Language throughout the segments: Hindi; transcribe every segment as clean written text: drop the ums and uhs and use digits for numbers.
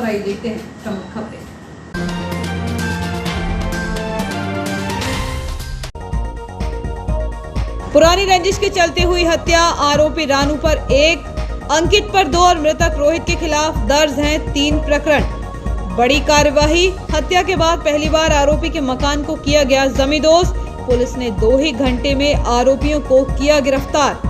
आइए देखते हैं प्रमुख खबरें। पुरानी रंजिश के चलते हुई हत्या, आरोपी रानू पर 1, अंकित पर 2 और मृतक रोहित के खिलाफ दर्ज हैं 3 प्रकरण। बड़ी कार्यवाही, हत्या के बाद पहली बार आरोपी के मकान को किया गया जमींदोज। पुलिस ने 2 ही घंटे में आरोपियों को किया गिरफ्तार।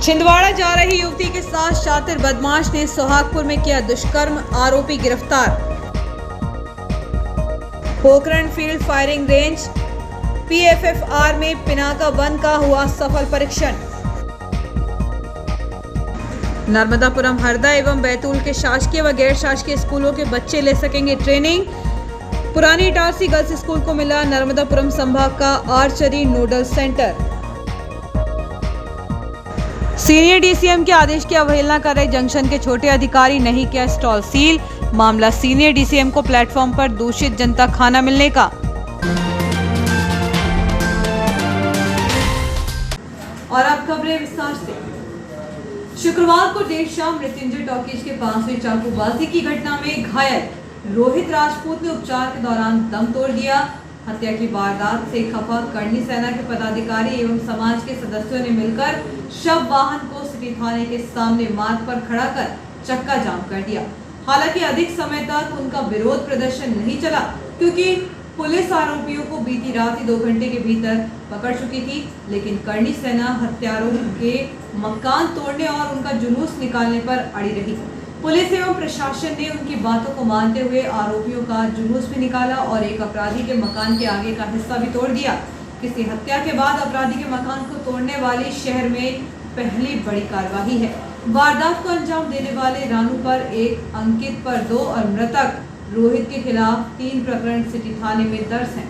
छिंदवाड़ा जा रही युवती के साथ शातिर बदमाश ने सोहागपुर में किया दुष्कर्म, आरोपी गिरफ्तार। Pokhran field firing range PFFR में पिनाका 1 का हुआ सफल परीक्षण। नर्मदापुरम, हरदा एवं बैतूल के शासकीय व गैर शासकीय स्कूलों के बच्चे ले सकेंगे ट्रेनिंग। पुरानी इटारसी गर्ल्स स्कूल को मिला नर्मदापुरम संभाग का archery nodal centre. Senior DCM के आदेश की अवहेलना कर रहे जंक्शन के छोटे अधिकारी, नहीं किया स्टॉल सील। मामला सीनियर DCM को प्लेटफॉर्म पर दूषित जनता खाना मिलने का। और अब खबरें विस्तार से। शुक्रवार को देर शाम मृत्युंजय टॉकीज के पास हुई चाकूबाजी की घटना में घायल रोहित राजपूत ने उपचार के दौरान दम तोड़ दिया। हत्या की वारदात से खफा करनी सेना के पदाधिकारी एवं समाज के सदस्यों ने मिलकर शव वाहन को सिटी थाने के सामने मार्ग पर खड़ा कर चक्का जाम कर दिया। हालांकि अधिक समय तक उनका विरोध प्रदर्शन नहीं चला, क्योंकि पुलिस आरोपियों को बीती रात ही 2 घंटे के भीतर पकड़ चुकी थी। लेकिन करनी सेना हत्यारों के मकान तोड़ने और उनका जुलूस निकालने पर अड़ी रही। पुलिस एवं प्रशासन ने उनकी बातों को मानते हुए आरोपियों का जुलूस भी निकाला और एक अपराधी के मकान के आगे का हिस्सा भी तोड़ दिया। किसी हत्या के बाद अपराधी के मकान को तोड़ने वाली शहर में पहली बड़ी कार्रवाई है। वारदात को अंजाम देने वाले रानू पर 1, अंकित पर 2 और मृतक रोहित के खिलाफ 3 प्रकरण सिटी थाने में दर्ज हैं।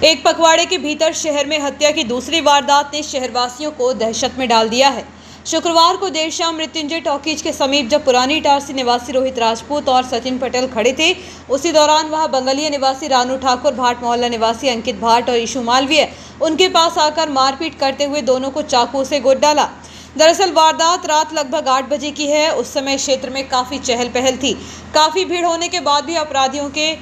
एक पखवाड़े के भीतर शहर में हत्या की दूसरी वारदात ने शहरवासियों को दहशत में डाल दिया है। शुक्रवार को देर शाम मृत्युंजय टॉकीज के समीप जब पुरानी इटारसी निवासी रोहित राजपूत और सचिन पटेल खड़े थे, उसी दौरान वहां बंगलिया निवासी रानू ठाकुर, भाट मोहल्ला निवासी अंकित भाट और ईशु मालवीय उनके पास आकर मारपीट करते हुए दोनों को चाकू से गोद डाला। दरअसल वारदात रात लगभग 8 बजे की है। उस समय क्षेत्र में काफी चहल पहल थी। काफी भीड़ होने के बाद भी अपराधियों के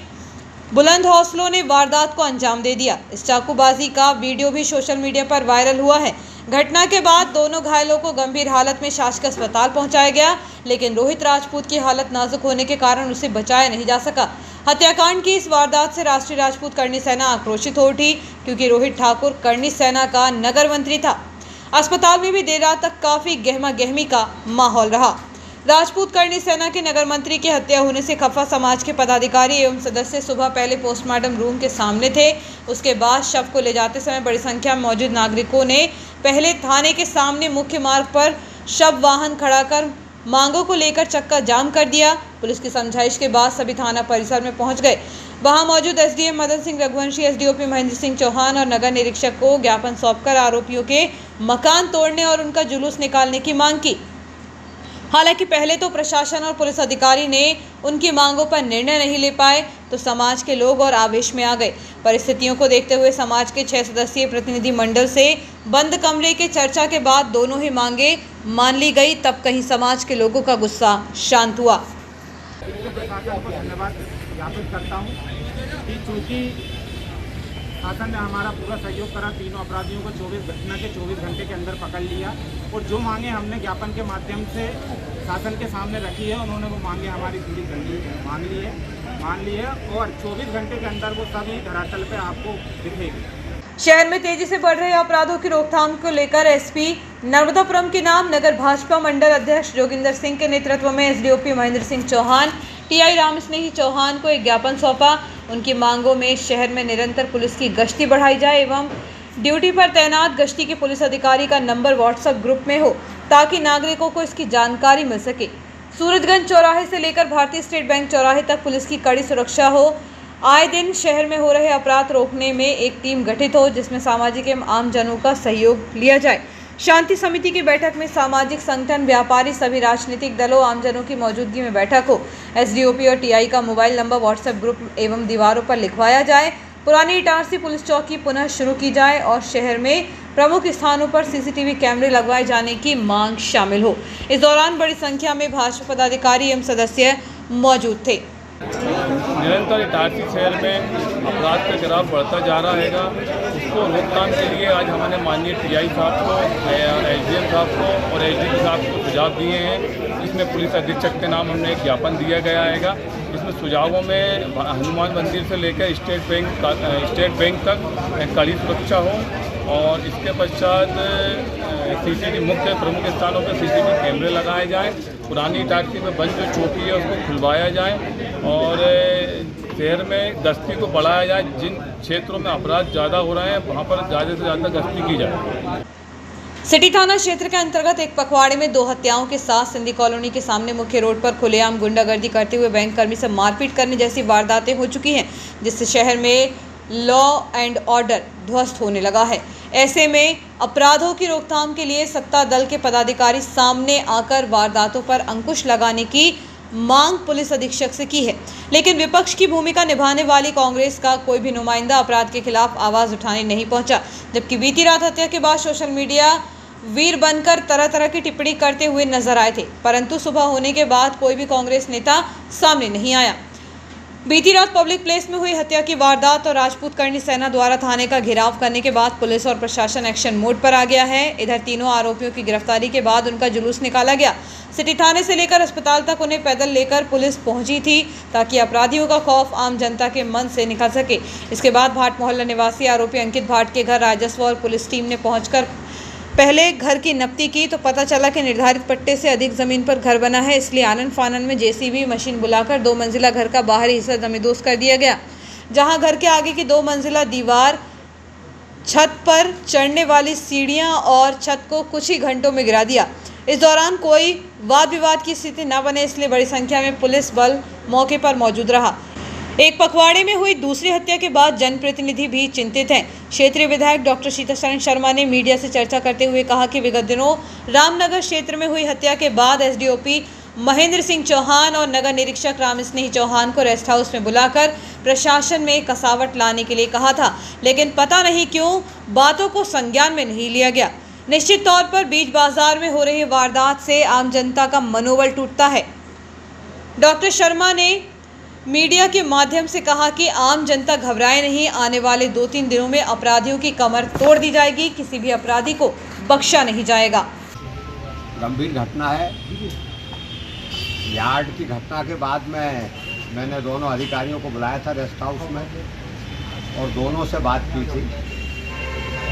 बुलंद हौसलों ने वारदात को अंजाम दे दिया। इस चाकूबाजी का वीडियो भी सोशल मीडिया पर वायरल हुआ है। घटना के बाद दोनों घायलों को गंभीर हालत में शासकीय अस्पताल पहुंचाया गया, लेकिन रोहित राजपूत की हालत नाजुक होने के कारण उसे बचाया नहीं जा सका। हत्याकांड की इस वारदात से राष्ट्रीय राजपूत करनी सेना आक्रोशित हो उठी, क्योंकि रोहित ठाकुर करनी सेना का नगर मंत्री था। अस्पताल में भी देर रात तक काफी गहमा गहमी का माहौल रहा। राजपूत करनी सेना के नगर मंत्री की हत्या होने से खफा समाज के पदाधिकारी एवं सदस्य सुबह पहले पोस्टमार्टम रूम के सामने थे। उसके बाद शव को ले जाते समय बड़ी संख्या में मौजूद नागरिकों ने पहले थाने के सामने मुख्य मार्ग पर शव वाहन खड़ा कर मांगों को लेकर चक्का जाम कर दिया। पुलिस की समझाइश के बाद सभी थाना परिसर में पहुंच गए। वहां मौजूद SDM मदन सिंह रघुवंशी, SDOP महेंद्र सिंह चौहान और नगर निरीक्षक को ज्ञापन सौंपकर आरोपियों के मकान तोड़ने और उनका जुलूस निकालने की मांग की। हालांकि पहले तो प्रशासन और पुलिस अधिकारी ने उनकी मांगों पर निर्णय नहीं ले पाए, तो समाज के लोग और आवेश में आ गए। परिस्थितियों को देखते हुए समाज के 6 सदस्यीय प्रतिनिधि मंडल से बंद कमरे के चर्चा के बाद दोनों ही मांगे मान ली गई। तब कहीं समाज के लोगों का गुस्सा शांत हुआ। धन्यवाद ज्ञापित करता हूँ कि चूँकि शासन ने हमारा पूरा सहयोग करा, तीनों अपराधियों को 24 घंटे के अंदर पकड़ लिया और जो मांगे हमने ज्ञापन के माध्यम से शासन के सामने रखी है, उन्होंने वो मांगे हमारी पूरी मान ली है और 24 घंटे के अंदर वो सभी धरातल पे आपको दिखेगी। शहर में तेजी से बढ़ रहे अपराधों की रोकथाम को लेकर SP नर्मदापुरम के नाम नगर भाजपा मंडल अध्यक्ष जोगिंदर सिंह के नेतृत्व में SDOP महेंद्र सिंह चौहान, TI रामस्नेही चौहान को एक ज्ञापन सौंपा। उनकी मांगों में शहर में निरंतर पुलिस की गश्ती बढ़ाई जाए एवं ड्यूटी पर तैनात गश्ती के पुलिस अधिकारी का नंबर WhatsApp ग्रुप में हो, ताकि नागरिकों को इसकी जानकारी मिल सके। सूरजगंज चौराहे से लेकर भारतीय स्टेट बैंक चौराहे तक पुलिस की कड़ी सुरक्षा हो। आए दिन शहर में हो रहे अपराध रोकने में एक टीम गठित हो, जिसमें सामाजिक एवं आम जनों का सहयोग लिया जाए। शांति समिति की बैठक में सामाजिक संगठन, व्यापारी, सभी राजनीतिक दलों, आमजनों की मौजूदगी में बैठक हो। SDOP और TI का मोबाइल नंबर WhatsApp ग्रुप एवं दीवारों पर लिखवाया जाए, पुरानी इटारसी पुलिस चौकी पुनः शुरू की जाए और शहर में प्रमुख स्थानों पर सीसीटीवी कैमरे लगवाए जाने की मांग शामिल हो। इस दौरान बड़ी संख्या में भाजपा पदाधिकारी एवं सदस्य मौजूद थे। निरंतर इटारसी शहर में अपराध का गिराव बढ़ता जा रहा है। उसको रोकथाम के लिए आज हमने माननीय टीआई साहब को, एसडीएम साहब को और एसडीपी साहब को सुझाव दिए हैं। इसमें पुलिस अधीक्षक के नाम हमने एक ज्ञापन दिया गया है। इसमें सुझावों में हनुमान मंदिर से लेकर स्टेट बैंक तक कड़ी सुरक्षा हो और इसके पश्चात सीसीटीवी मुख्य प्रमुख स्थानों पर सीसीटीवी कैमरे लगाए जाएं। पुरानी इटारसी में बंद जो चौकी है उसको खुलवाया जाए और शहर में गश्ती को बढ़ाया जाए। जिन क्षेत्रों में अपराध ज़्यादा हो रहे हैं वहाँ पर ज़्यादा से ज़्यादा गश्ती की जाए। सिटी थाना क्षेत्र के अंतर्गत एक पखवाड़े में 2 हत्याओं के साथ सिंधी कॉलोनी के सामने मुख्य रोड पर खुलेआम गुंडागर्दी करते हुए बैंक कर्मी से मारपीट करने जैसी वारदातें हो चुकी हैं, जिससे शहर में लॉ एंड ऑर्डर ध्वस्त होने लगा है। ऐसे में अपराधों की रोकथाम के लिए सत्ता दल के पदाधिकारी सामने आकर वारदातों पर अंकुश लगाने की मांग पुलिस अधीक्षक से की है, लेकिन विपक्ष की भूमिका निभाने वाली कांग्रेस का कोई भी नुमाइंदा अपराध के खिलाफ आवाज उठाने नहीं पहुंचा। जबकि बीती रात हत्या के बाद सोशल मीडिया वीर बनकर तरह तरह की टिप्पणी करते हुए नजर आए थे, परंतु सुबह होने के बाद कोई भी कांग्रेस नेता सामने नहीं आया। बीती रात पब्लिक प्लेस में हुई हत्या की वारदात और राजपूत करनी सेना द्वारा थाने का घेराव करने के बाद पुलिस और प्रशासन एक्शन मोड पर आ गया है। इधर तीनों आरोपियों की गिरफ्तारी के बाद उनका जुलूस निकाला गया। सिटी थाने से लेकर अस्पताल तक उन्हें पैदल लेकर पुलिस पहुंची थी ताकि अपराधियों का खौफ आम जनता के मन से निकल सके। इसके बाद भाट मोहल्ला निवासी आरोपी अंकित भाट के घर राजस्व और पुलिस टीम ने पहुंचकर पहले घर की नपती की तो पता चला कि निर्धारित पट्टे से अधिक जमीन पर घर बना है, इसलिए आनन फानन में जेसीबी मशीन बुलाकर 2 मंजिला घर का बाहरी हिस्सा जमींदोज कर दिया गया। जहां घर के आगे की 2 मंजिला दीवार, छत पर चढ़ने वाली सीढ़ियां और छत को कुछ ही घंटों में गिरा दिया। इस दौरान कोई वाद विवाद की स्थिति न बने, इसलिए बड़ी संख्या में पुलिस बल मौके पर मौजूद रहा। एक पखवाड़े में हुई दूसरी हत्या के बाद जनप्रतिनिधि भी चिंतित हैं। क्षेत्रीय विधायक डॉक्टर शीतल शर्मा ने मीडिया से चर्चा करते हुए कहा कि विगत दिनों रामनगर क्षेत्र में हुई हत्या के बाद एसडीओपी महेंद्र सिंह चौहान और नगर निरीक्षक राम स्नेही चौहान को रेस्ट हाउस में बुलाकर प्रशासन में कसावट लाने के लिए कहा था, लेकिन पता नहीं क्यों बातों को संज्ञान में नहीं लिया गया। निश्चित तौर पर बीच बाजार में हो रही वारदात से आम जनता का मनोबल टूटता है। डॉक्टर शर्मा ने मीडिया के माध्यम से कहा कि आम जनता घबराए नहीं, आने वाले 2-3 दिनों में अपराधियों की कमर तोड़ दी जाएगी, किसी भी अपराधी को बख्शा नहीं जाएगा। गंभीर घटना है। यार्ड की घटना के बाद मैंने दोनों अधिकारियों को बुलाया था रेस्ट हाउस में और दोनों से बात की थी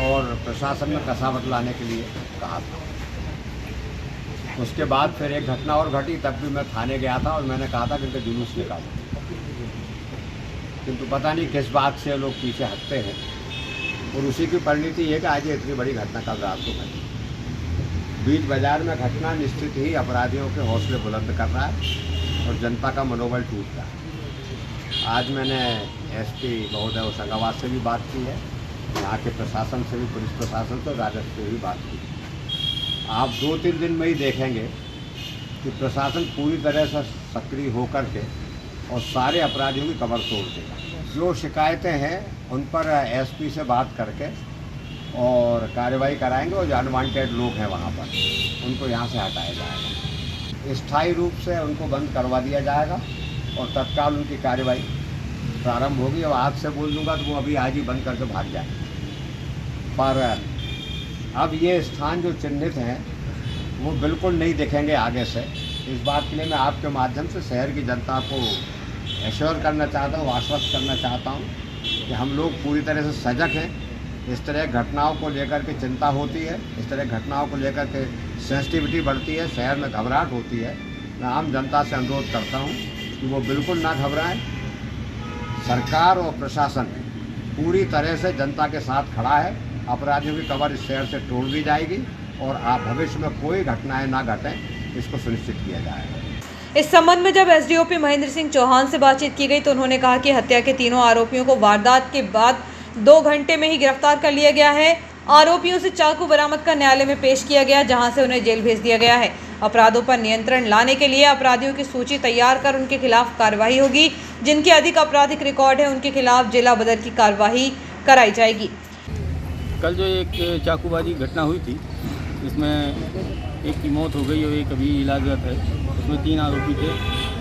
और प्रशासन में कसावट लाने के लिए कहा था। उसके बाद फिर एक घटना और घटी, तब भी मैं थाने गया था और मैंने कहा था कि इनका जुलूस निकालो, किंतु पता नहीं किस बात से लोग पीछे हटते हैं और उसी की परिणति है कि आज ये इतनी बड़ी घटना कल रात को घटी। बीच बाजार में घटना निश्चित ही अपराधियों के हौसले बुलंद कर रहा है और जनता का मनोबल टूट रहा है। आज मैंने एसपी महोदय होशंगाबाद से भी बात की है, यहाँ के प्रशासन से भी, पुलिस प्रशासन से, राजस्व से भी बात की। आप 2-3 दिन में ही देखेंगे कि प्रशासन पूरी तरह से सक्रिय होकर के और सारे अपराधियों की कमर तोड़ देगा। जो शिकायतें हैं उन पर एसपी से बात करके और कार्रवाई कराएंगे और जो अनवांटेड लोग हैं वहाँ पर उनको यहाँ से हटाया जाएगा। स्थायी रूप से उनको बंद करवा दिया जाएगा और तत्काल उनकी कार्रवाई प्रारंभ होगी। और आज से बोल दूँगा तो वो अभी आज ही बंद करके भाग जाए। पर अब ये स्थान जो चिन्हित हैं वो बिल्कुल नहीं दिखेंगे आगे से। इस बात के लिए मैं आपके माध्यम से शहर की जनता को एश्योर करना चाहता हूँ, आश्वस्त करना चाहता हूँ कि हम लोग पूरी तरह से सजग हैं। इस तरह घटनाओं को लेकर के चिंता होती है, इस तरह घटनाओं को लेकर के सेंसिटिविटी बढ़ती है, शहर में घबराहट होती है। मैं आम जनता से अनुरोध करता हूँ कि वो बिल्कुल ना घबराएं। सरकार और प्रशासन पूरी तरह से जनता के साथ खड़ा है। अपराधियों की कमर इस शहर से तोड़ दी जाएगी और भविष्य में कोई घटनाएं ना घटें, इसको सुनिश्चित किया जाएगा। इस संबंध में जब एसडीओपी महेंद्र सिंह चौहान से बातचीत की गई तो उन्होंने कहा कि हत्या के तीनों आरोपियों को वारदात के बाद 2 घंटे में ही गिरफ्तार कर लिया गया है। आरोपियों से चाकू बरामद कर न्यायालय में पेश किया गया, जहां से उन्हें जेल भेज दिया गया है। अपराधों पर नियंत्रण लाने के लिए अपराधियों की सूची तैयार कर उनके खिलाफ कार्रवाई होगी। जिनके अधिक आपराधिक रिकॉर्ड है उनके खिलाफ जिला बदर की कार्रवाई कराई जाएगी। कल जो एक चाकूबाजी घटना हुई थी, इसमें एक की मौत हो गई और एक अभी इलाजरत है। उसमें 3 आरोपी थे,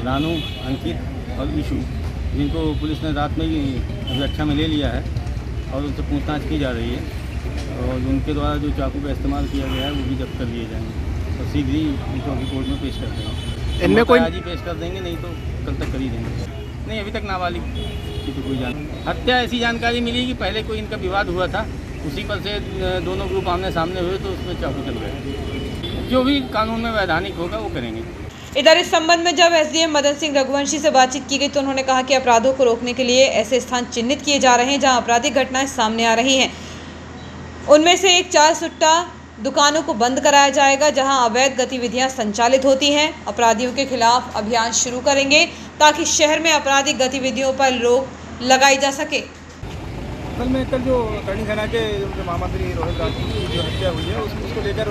रानू, अंकित और ईशू, जिनको पुलिस ने रात में ही रक्षा में ले लिया है और उनसे पूछताछ की जा रही है। और उनके द्वारा जो चाकू का इस्तेमाल किया गया है वो भी जब्त कर लिए जाएंगे और शीघ्र ही उनको अभी कोर्ट में पेश कर देंगे। इनमें कोई आज ही पेश कर देंगे, नहीं तो कल तक कर ही देंगे। नहीं, अभी तक नाबालिग की तो कोई हत्या ऐसी जानकारी मिली कि पहले कोई इनका विवाद हुआ था, उसी पर से दोनों ग्रुप आमने सामने हुए तो उसमें चाकू चल गए। जो भी कानून में वैधानिक होगा वो करेंगे। इधर इस संबंध में जब एसडीएम मदन सिंह रघुवंशी से बातचीत की गई तो उन्होंने कहा कि अपराधों को रोकने के लिए ऐसे स्थान चिन्हित किए जा रहे हैं जहां आपराधिक घटनाएं सामने आ रही हैं। उनमें से एक चाय सुट्टा दुकानों को बंद कराया जाएगा जहां अवैध गतिविधियां संचालित होती हैं। अपराधियों के खिलाफ अभियान शुरू करेंगे ताकि शहर में आपराधिक गतिविधियों पर रोक लगाई जा सके। असल में कल जो करणी सेना के जो महामंत्री रोहित राजपूत की जो हत्या हुई है उसको लेकर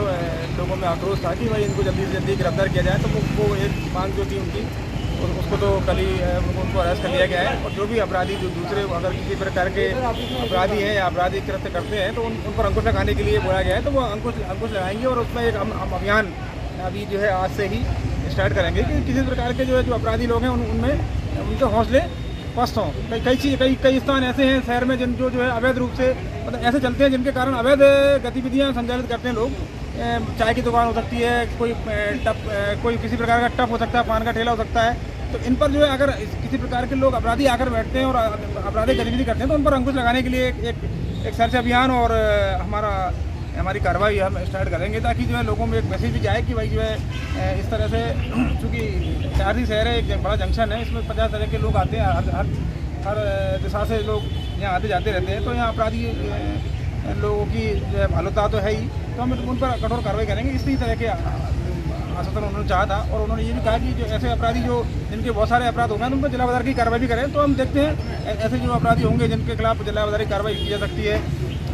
लोगों में आक्रोश था कि भाई इनको जल्दी से जल्दी गिरफ्तार किया जाए। तो वो एक मांग जो थी उनकी उसको तो कल ही उनको अरेस्ट कर लिया गया है। और जो भी अपराधी जो दूसरे अगर किसी प्रकार के अपराधी हैं या अपराधी कृत्य करते हैं तो उन पर अंकुश लगाने के लिए बोला गया है। तो वो अंकुश लगाएंगे और उसमें एक हम अभियान अभी जो है आज से ही स्टार्ट करेंगे कि किसी प्रकार के जो अपराधी लोग हैं उनमें उनके हौसले पस्त हों। कई स्थान ऐसे हैं शहर में जिन जो है अवैध रूप से मतलब ऐसे चलते हैं जिनके कारण अवैध गतिविधियां संचालित करते हैं लोग। चाय की दुकान हो सकती है, कोई किसी प्रकार का टप हो सकता है, पान का ठेला हो सकता है। तो इन पर जो है अगर किसी प्रकार के लोग अपराधी आकर बैठते हैं और आपराधिक गतिविधि करते हैं तो उन पर अंकुश लगाने के लिए एक सर्च अभियान और हमारी कार्रवाई हम स्टार्ट करेंगे ताकि जो है लोगों में एक मैसेज भी जाए कि भाई जो है इस तरह से चूँकि चारसी शहर है, एक बड़ा जंक्शन है, इसमें 50 तरह के लोग आते हैं, हर दिशा से लोग यहाँ आते जाते रहते हैं। तो यहाँ अपराधी लोगों की जो है भालुता तो है ही, तो हम उन पर कठोर कार्रवाई करेंगे। इसी तरह के आश्वासन उन्होंने चाहा था और उन्होंने ये भी कहा कि जो ऐसे अपराधी जो जिनके बहुत सारे अपराध हो गए उन पर जिला बदर की कार्रवाई भी करें। तो हम देखते हैं ऐसे जो अपराधी होंगे जिनके खिलाफ जिला बदर की कार्रवाई की जा सकती है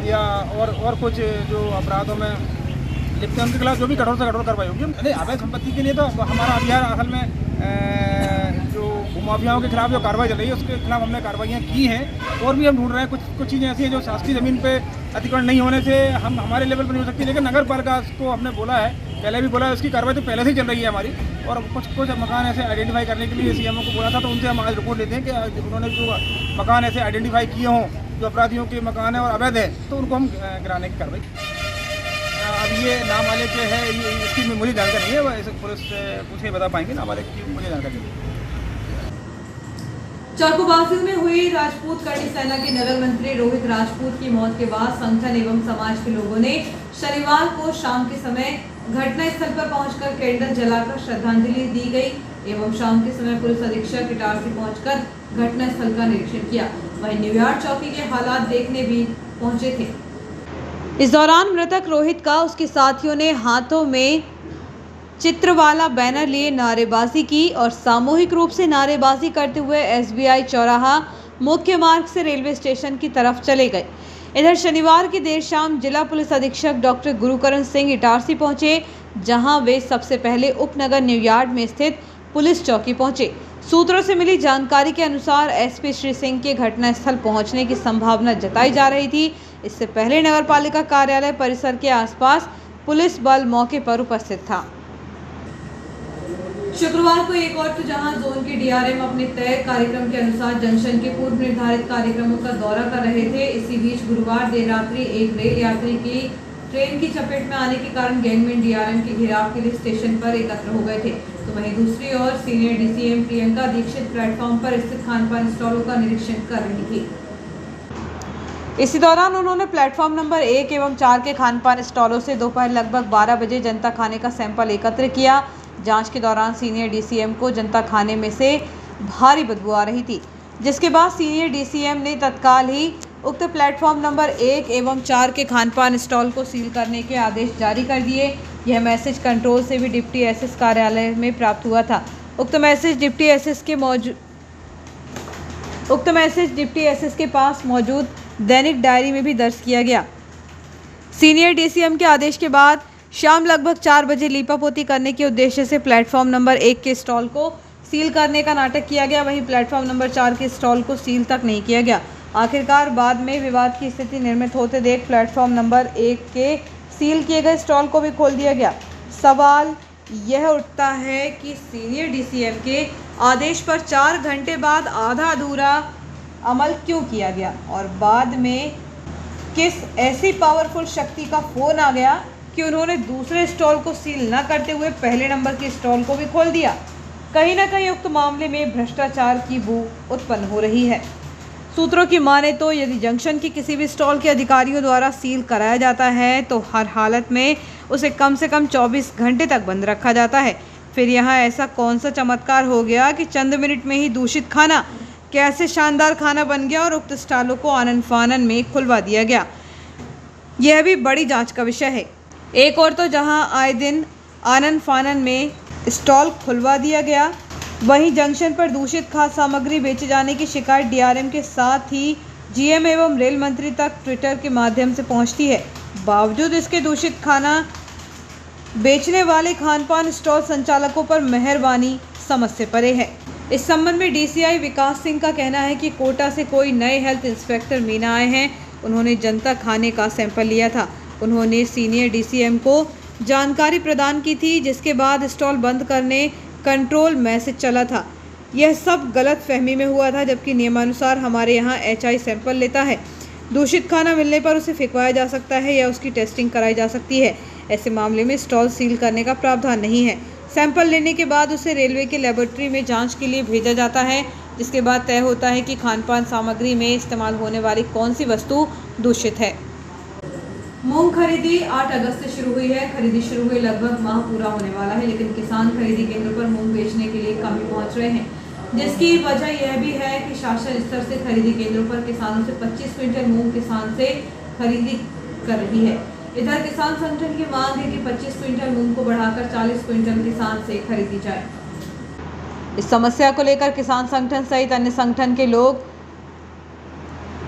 या और कुछ जो अपराधों में लिप्त हैं उनके खिलाफ जो भी कठोर से कठोर कार्रवाई होगी। नहीं, अवैध संपत्ति के लिए तो हमारा अभियान असल में जो भूमाफियाओं के खिलाफ जो कार्रवाई चल रही है उसके खिलाफ हमने कार्रवाइयाँ की हैं और भी हम ढूंढ रहे हैं। कुछ चीज़ें ऐसी हैं जो शासकीय ज़मीन पे अतिक्रमण नहीं होने से हम हमारे लेवल पर नहीं हो सकती, लेकिन नगर पालिका को हमने बोला है, पहले भी बोला है, उसकी कार्रवाई तो पहले से ही चल रही है हमारी। और कुछ मकान ऐसे आइडेंटिफाई करने के लिए सीएमओ को बोला था तो उनसे हम आज रिपोर्ट लेते हैं कि उन्होंने जो मकान ऐसे आइडेंटिफाई किए हों जो अपराधियों के मकान है और अवैध है तो उनको हम गिराने की कार्रवाई। अब ये नाम वाले के है इसकी मुझे जानकारी नहीं है, वह पुलिस पूछ के बता पाएंगे। नाम वाले की मुझे जानकारी नहीं है। चाकूबाजी में हुई राजपूत करणी सेना के नगर मंत्री रोहित राजपूत की मौत के बाद संगठन एवं समाज के लोगों ने शनिवार को शाम के समय घटना स्थल पर पहुंचकर कैंडल जलाकर श्रद्धांजलि दी गई एवं शाम के समय पुलिस अधीक्षक इटारसी पहुंचकर घटना स्थल का निरीक्षण किया। वहीं न्यूयॉर्क चौकी के हालात देखने भी पहुंचे थे। इस दौरान मृतक रोहित का उसके साथियों ने हाथों में चित्र वाला बैनर लिए नारेबाजी की और सामूहिक रूप से नारेबाजी करते हुए एसबीआई चौराहा मुख्य मार्ग से रेलवे स्टेशन की तरफ चले गए। इधर शनिवार की देर शाम जिला पुलिस अधीक्षक डॉक्टर गुरुकरण सिंह इटारसी पहुंचे, जहां वे सबसे पहले उपनगर न्यूयॉर्क में स्थित पुलिस चौकी पहुंचे। सूत्रों से मिली जानकारी के अनुसार एसपी श्री सिंह के घटनास्थल पहुंचने की संभावना जताई जा रही थी। इससे पहले नगरपालिका कार्यालय परिसर के आसपास पुलिस बल मौके पर उपस्थित था। शुक्रवार को एक और तो जहां जोन के डीआरएम अपने तय कार्यक्रम के अनुसार जंक्शन के पूर्व निर्धारित कार्यक्रमों का दौरा कर रहे थे। इसी बीच गुरुवार देर रात्रि एक रेल यात्री की ट्रेन की चपेट में आने के कारण गैंगमैन डीआरएम के घेराव के लिए स्टेशन पर एकत्र हो गए थे। तो वहीं दूसरी ओर senior DCM Priyanka Dixit platform पर स्थित खान-पान स्टॉलों का निरीक्षण कर रही थी। इसी दौरान उन्होंने प्लेटफॉर्म नंबर 1 एवं 4 के खान-पान स्टॉलों से दोपहर लगभग 12 बजे जनता खाने का सैंपल एकत्र किया। जांच के दौरान सीनियर डीसीएम को जनता खाने में से भारी बदबू आ रही थी, जिसके बाद सीनियर डीसीएम ने तत्काल ही उक्त प्लेटफॉर्म नंबर 1 एवं 4 के खानपान स्टॉल को सील करने के आदेश जारी कर दिए। यह मैसेज कंट्रोल से भी डिप्टी एसएस कार्यालय में प्राप्त हुआ था। उक्त मैसेज डिप्टी एसएस के पास मौजूद दैनिक डायरी में भी दर्ज किया गया। सीनियर डीसीएम के आदेश के बाद शाम लगभग 4 बजे लीपापोती करने के उद्देश्य से प्लेटफॉर्म नंबर 1 के स्टॉल को सील करने का नाटक किया गया। वहीं प्लेटफॉर्म नंबर 4 के स्टॉल को सील तक नहीं किया गया। आखिरकार बाद में विवाद की स्थिति निर्मित होते देख प्लेटफॉर्म नंबर 1 के सील किए गए स्टॉल को भी खोल दिया गया। सवाल यह उठता है कि सीनियर डीसीएम के आदेश पर 4 घंटे बाद आधा अधूरा अमल क्यों किया गया और बाद में किस ऐसी पावरफुल शक्ति का फ़ोन आ गया कि उन्होंने दूसरे स्टॉल को सील न करते हुए पहले नंबर के स्टॉल को भी खोल दिया। कहीं ना कहीं उक्त मामले में भ्रष्टाचार की बू उत्पन्न हो रही है। सूत्रों की माने तो यदि जंक्शन की किसी भी स्टॉल के अधिकारियों द्वारा सील कराया जाता है तो हर हालत में उसे कम से कम 24 घंटे तक बंद रखा जाता है। फिर यहाँ ऐसा कौन सा चमत्कार हो गया कि चंद मिनट में ही दूषित खाना कैसे शानदार खाना बन गया और उक्त स्टॉलों को आनन फानन में खुलवा दिया गया। यह भी बड़ी जांच का विषय है। एक और तो जहां आए दिन आनन फानन में स्टॉल खुलवा दिया गया, वहीं जंक्शन पर दूषित खाद्य सामग्री बेचे जाने की शिकायत डीआरएम के साथ ही जीएम एवं रेल मंत्री तक ट्विटर के माध्यम से पहुंचती है। बावजूद इसके दूषित खाना बेचने वाले खानपान स्टॉल संचालकों पर मेहरबानी समझ से परे है। इस संबंध में डीसीआई विकास सिंह का कहना है कि कोटा से कोई नए हेल्थ इंस्पेक्टर मीना आए हैं। उन्होंने जनता खाने का सैंपल लिया था। उन्होंने सीनियर डीसीएम को जानकारी प्रदान की थी, जिसके बाद स्टॉल बंद करने कंट्रोल मैसेज चला था। यह सब गलत फहमी में हुआ था, जबकि नियमानुसार हमारे यहाँ एचआई सैंपल लेता है। दूषित खाना मिलने पर उसे फेंकवाया जा सकता है या उसकी टेस्टिंग कराई जा सकती है। ऐसे मामले में स्टॉल सील करने का प्रावधान नहीं है। सैंपल लेने के बाद उसे रेलवे के लेबोरेटरी में जांच के लिए भेजा जाता है, जिसके बाद तय होता है कि खानपान सामग्री में इस्तेमाल होने वाली कौन सी वस्तु दूषित है। मूंग खरीदी 8 अगस्त से शुरू हुई है। खरीदी शुरू हुई लगभग माह पूरा होने वाला है, लेकिन किसान खरीदी केंद्रों पर मूंग बेचने के लिए कम ही पहुंच रहे हैं, जिसकी वजह यह भी है कि शासन स्तर से खरीदी केंद्रों पर किसानों से 25 क्विंटल मूंग किसान से खरीदी कर रही है। इधर किसान संगठन की मांग है कि 25 क्विंटल मूंग को बढ़ाकर 40 क्विंटल किसान से खरीदी जाए। इस समस्या को लेकर किसान संगठन सहित अन्य संगठन के लोग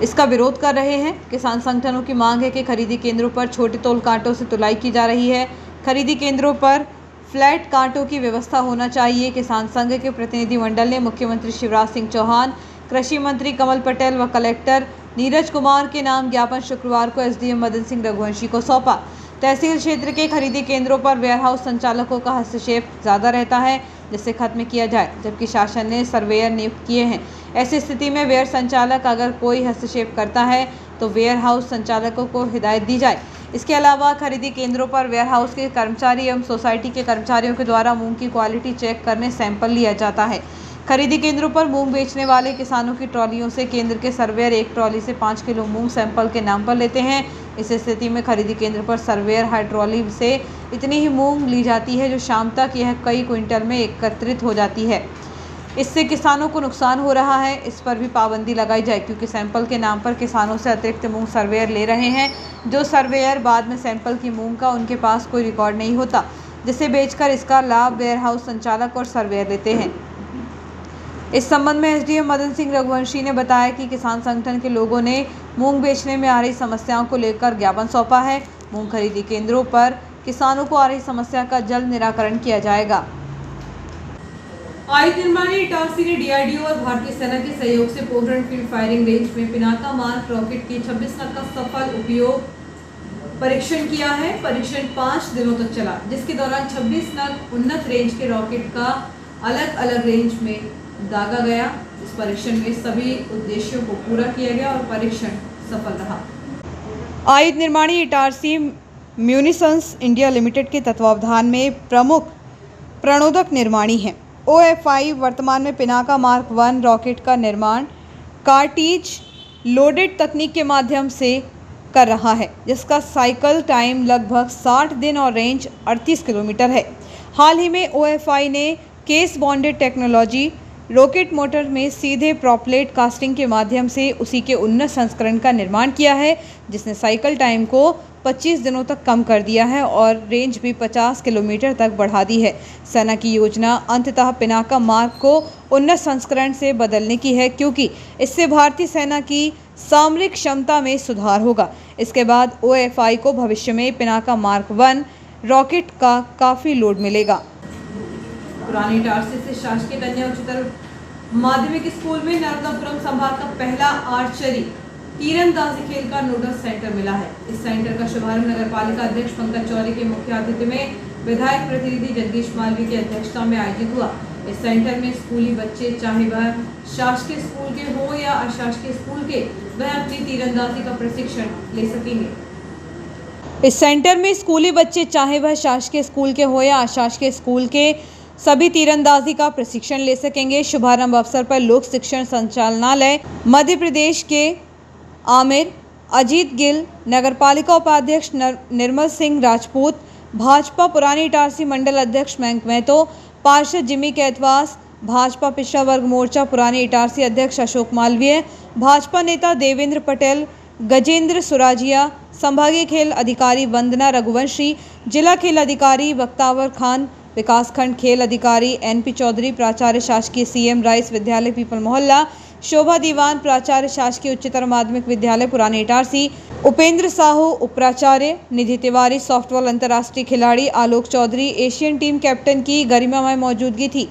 इसका विरोध कर रहे हैं। किसान संगठनों की मांग है कि खरीदी केंद्रों पर छोटे तौल कांटों से तुलाई की जा रही है। खरीदी केंद्रों पर फ्लैट कांटों की व्यवस्था होना चाहिए। किसान संघ के प्रतिनिधि मंडल ने मुख्यमंत्री शिवराज सिंह चौहान, कृषि मंत्री कमल पटेल व कलेक्टर नीरज कुमार के नाम ज्ञापन शुक्रवार को एसडीएम मदन सिंह रघुवंशी को सौंपा। तहसील क्षेत्र के खरीदी केंद्रों पर वेयरहाउस संचालकों का हस्तक्षेप ज़्यादा रहता है, जिसे खत्म किया जाए, जबकि शासन ने सर्वेयर नियुक्त किए हैं। ऐसी स्थिति में वेयर संचालक अगर कोई हस्तक्षेप करता है तो वेयर हाउस संचालकों को हिदायत दी जाए। इसके अलावा खरीदी केंद्रों पर वेयर हाउस के कर्मचारी एवं सोसाइटी के कर्मचारियों के द्वारा मूंग की क्वालिटी चेक करने सैंपल लिया जाता है। खरीदी केंद्रों पर मूंग बेचने वाले किसानों की ट्रॉलियों से केंद्र के सर्वेयर एक ट्रॉली से 5 किलो मूंग सैंपल के नाम पर लेते हैं। इस स्थिति में खरीदी केंद्र पर सर्वेयर हर ट्रॉली से इतनी ही मूंग ली जाती है, जो शाम तक यह कई क्विंटल में एकत्रित हो जाती है। इससे किसानों को नुकसान हो रहा है। इस पर भी पाबंदी लगाई जाए, क्योंकि सैंपल के नाम पर किसानों से अतिरिक्त मूंग सर्वेयर ले रहे हैं। जो सर्वेयर बाद में सैंपल की मूंग का उनके पास कोई रिकॉर्ड नहीं होता, जिसे बेचकर इसका लाभ वेयर हाउस संचालक और सर्वेयर लेते हैं। इस संबंध में एसडीएम मदन सिंह रघुवंशी ने बताया कि किसान संगठन के लोगों ने मूंग बेचने में आ रही समस्याओं को लेकर ज्ञापन सौंपा है। मूंग खरीदी केंद्रों पर किसानों को आ रही समस्या का जल्द निराकरण किया जाएगा। आयुध निर्माणी इटारसी ने डीआरडीओ और भारतीय सेना के सहयोग से पोखरण फील्ड फायरिंग रेंज में पिनाका मार्क रॉकेट की 26 नग का सफल उपयोग परीक्षण किया है। परीक्षण 5 दिनों तक चला, जिसके दौरान 26 नग उन्नत रेंज के रॉकेट का अलग अलग रेंज में दागा गया। इस परीक्षण में सभी उद्देश्यों को पूरा किया गया और परीक्षण सफल रहा। आयुध निर्माणी इटारसी म्यूनिशंस इंडिया लिमिटेड के तत्वावधान में प्रमुख प्रणोदक निर्माणी हैं। OFI वर्तमान में पिनाका मार्क 1 रॉकेट का निर्माण कार्टिज लोडेड तकनीक के माध्यम से कर रहा है, जिसका साइकिल टाइम लगभग 60 दिन और रेंज 38 किलोमीटर है। हाल ही में OFI ने case bonded technology rocket motor में सीधे प्रोपलेट कास्टिंग के माध्यम से उसी के उन्नत संस्करण का निर्माण किया है, जिसने साइकिल टाइम को 25 दिनों तक कम कर दिया है और रेंज भी 50 किलोमीटर तक बढ़ा दी है। सेना की योजना अंततः पिनाका मार्क को उन्नत संस्करण से बदलने की है, क्योंकि इससे भारतीय सेना की सामरिक क्षमता में सुधार होगा। इसके बाद OFI को भविष्य में पिनाका मार्क 1 रॉकेट का काफ़ी लोड मिलेगा। पुरानी इटारसी से शासकीय कन्या उच्चतर माध्यमिक स्कूल में नर्मदापुरम संभाग का पहला आर्चरी तीरंदाजी खेल का नोडल सेंटर मिला है। इस सेंटर का शुभारंभ नगर पालिका अध्यक्ष पंकज चौरे के मुख्य आतिथ्य में विधायक प्रतिनिधि जगदीश मालवीय की अध्यक्षता में आयोजित हुआ। इस सेंटर में स्कूली बच्चे चाहे वह शासकीय स्कूल के हो या अशासकीय स्कूल के, वह अपनी तीरंदाजी का प्रशिक्षण ले सकेंगे। इस सेंटर में स्कूली बच्चे चाहे वह शासकीय स्कूल के हो या अशासकीय स्कूल के सभी तीरंदाजी का प्रशिक्षण ले सकेंगे। शुभारंभ अवसर पर लोक शिक्षण संचालनालय मध्य प्रदेश के आमिर अजीत गिल, नगरपालिका उपाध्यक्ष निर्मल सिंह राजपूत, भाजपा पुरानी इटारसी मंडल अध्यक्ष मयंक महतो, पार्षद जिमी कैतवास, भाजपा पिछड़ा वर्ग मोर्चा पुरानी इटारसी अध्यक्ष अशोक मालवीय, भाजपा नेता देवेंद्र पटेल, गजेंद्र सुराजिया, संभागीय खेल अधिकारी वंदना रघुवंशी, जिला खेल अधिकारी बख्तावर खान, विकासखंड खेल अधिकारी NP चौधरी, प्राचार्य शासकीय CM राइस विद्यालय पीपल मोहल्ला, शोभा दीवान, प्राचार्य शासकीय उच्चतर माध्यमिक विद्यालय पुरानी इटारसी, उपेंद्र साहू उपप्राचार्य, निधि तिवारी सॉफ्टबॉल अंतर्राष्ट्रीय खिलाड़ी, आलोक चौधरी एशियन टीम कैप्टन की गरिमामय मौजूदगी थी।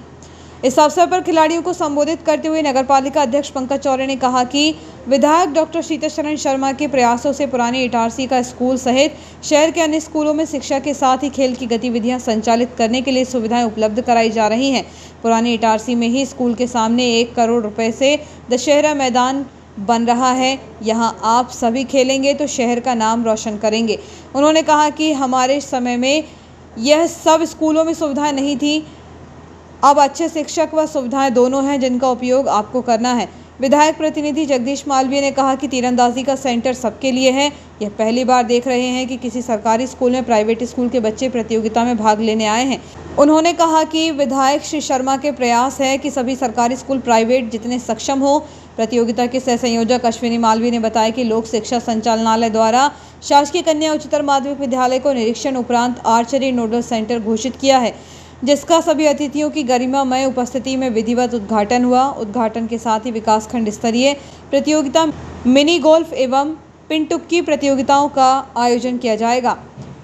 इस अवसर पर खिलाड़ियों को संबोधित करते हुए नगरपालिका अध्यक्ष पंकज चौरे ने कहा कि विधायक डॉक्टर शीतशरण शर्मा के प्रयासों से पुरानी इटारसी का स्कूल सहित शहर के अन्य स्कूलों में शिक्षा के साथ ही खेल की गतिविधियां संचालित करने के लिए सुविधाएं उपलब्ध कराई जा रही हैं। पुरानी इटारसी में ही स्कूल के सामने 1 करोड़ रुपए से दशहरा मैदान बन रहा है। यहाँ आप सभी खेलेंगे तो शहर का नाम रोशन करेंगे। उन्होंने कहा कि हमारे समय में यह सब स्कूलों में सुविधाएं नहीं थी, अब अच्छे शिक्षक व सुविधाएं दोनों हैं जिनका उपयोग आपको करना है। विधायक प्रतिनिधि जगदीश मालवीय ने कहा कि तीरंदाजी का सेंटर सबके लिए है। यह पहली बार देख रहे हैं कि किसी सरकारी स्कूल में प्राइवेट स्कूल के बच्चे प्रतियोगिता में भाग लेने आए हैं। उन्होंने कहा कि विधायक श्री शर्मा के प्रयास है कि सभी सरकारी स्कूल प्राइवेट जितने सक्षम हो। प्रतियोगिता के सह संयोजक अश्विनी मालवीय ने बताया कि लोक शिक्षा संचालनालय द्वारा शासकीय कन्या उच्चतर माध्यमिक विद्यालय को निरीक्षण उपरांत आर्चरी नोडल सेंटर घोषित किया है, जिसका सभी अतिथियों की गरिमामय उपस्थिति में विधिवत उद्घाटन हुआ। उद्घाटन के साथ ही विकासखंड स्तरीय प्रतियोगिता, मिनी गोल्फ एवं पिनटुक्की प्रतियोगिताओं का आयोजन किया जाएगा।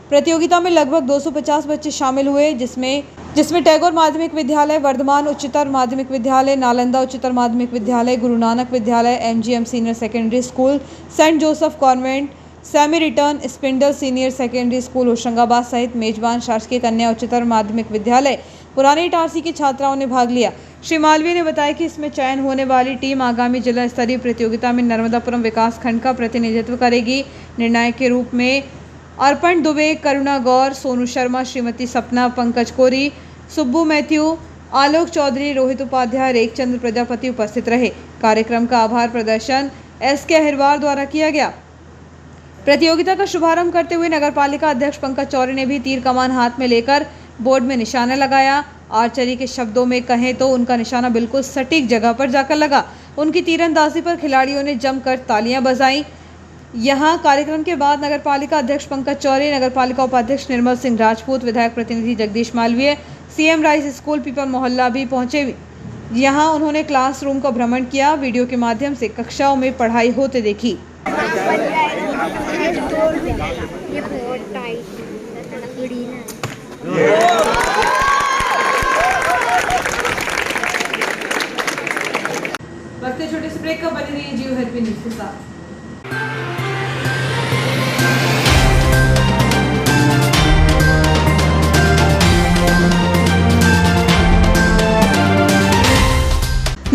प्रतियोगिता में लगभग 250 बच्चे शामिल हुए, जिसमें टैगोर माध्यमिक विद्यालय, वर्धमान उच्चतर माध्यमिक विद्यालय, नालंदा उच्चतर माध्यमिक विद्यालय, गुरु Nanak Vidyalaya, MGM senior secondary school, saint Joseph convent, semi return spindle senior secondary school Hoshangabad सहित मेजबान शासकीय कन्या उच्चतर माध्यमिक विद्यालय पुरानी इटारसी की छात्राओं ने भाग लिया। श्री मालवीय ने बताया कि इसमें चयन होने वाली टीम आगामी जिला स्तरीय प्रतियोगिता में नर्मदापुरम विकास खंड का प्रतिनिधित्व करेगी। निर्णायक के रूप में अर्पण दुबे, करुणा गौर, सोनू शर्मा, श्रीमती सपना, पंकज कोरी, सुब्बू मैथ्यू, आलोक चौधरी, रोहित उपाध्याय, रेखचंद्र प्रजापति उपस्थित रहे। कार्यक्रम का आभार प्रदर्शन SK अहिरवार द्वारा किया गया। प्रतियोगिता का शुभारंभ करते हुए नगरपालिका अध्यक्ष पंकज चौरे ने भी तीर कमान हाथ में लेकर बोर्ड में निशाना लगाया। आर्चरी के शब्दों में कहें तो उनका निशाना बिल्कुल सटीक जगह पर जाकर लगा। उनकी तीरंदाजी पर खिलाड़ियों ने जमकर तालियां बजाईं। यहाँ कार्यक्रम के बाद नगरपालिका अध्यक्ष पंकज चौरे, नगरपालिका उपाध्यक्ष निर्मल सिंह राजपूत, विधायक प्रतिनिधि Jagdish Malviya, CM rice school people मोहल्ला भी पहुंचे। यहाँ उन्होंने क्लासरूम का भ्रमण किया, वीडियो के माध्यम से कक्षाओं में पढ़ाई होते देखी। ये बहुत टाइट लकड़ी ना। वक्त छोटे से ब्रेक का, बने रहिए जियो हेल्प न्यूज़ के साथ।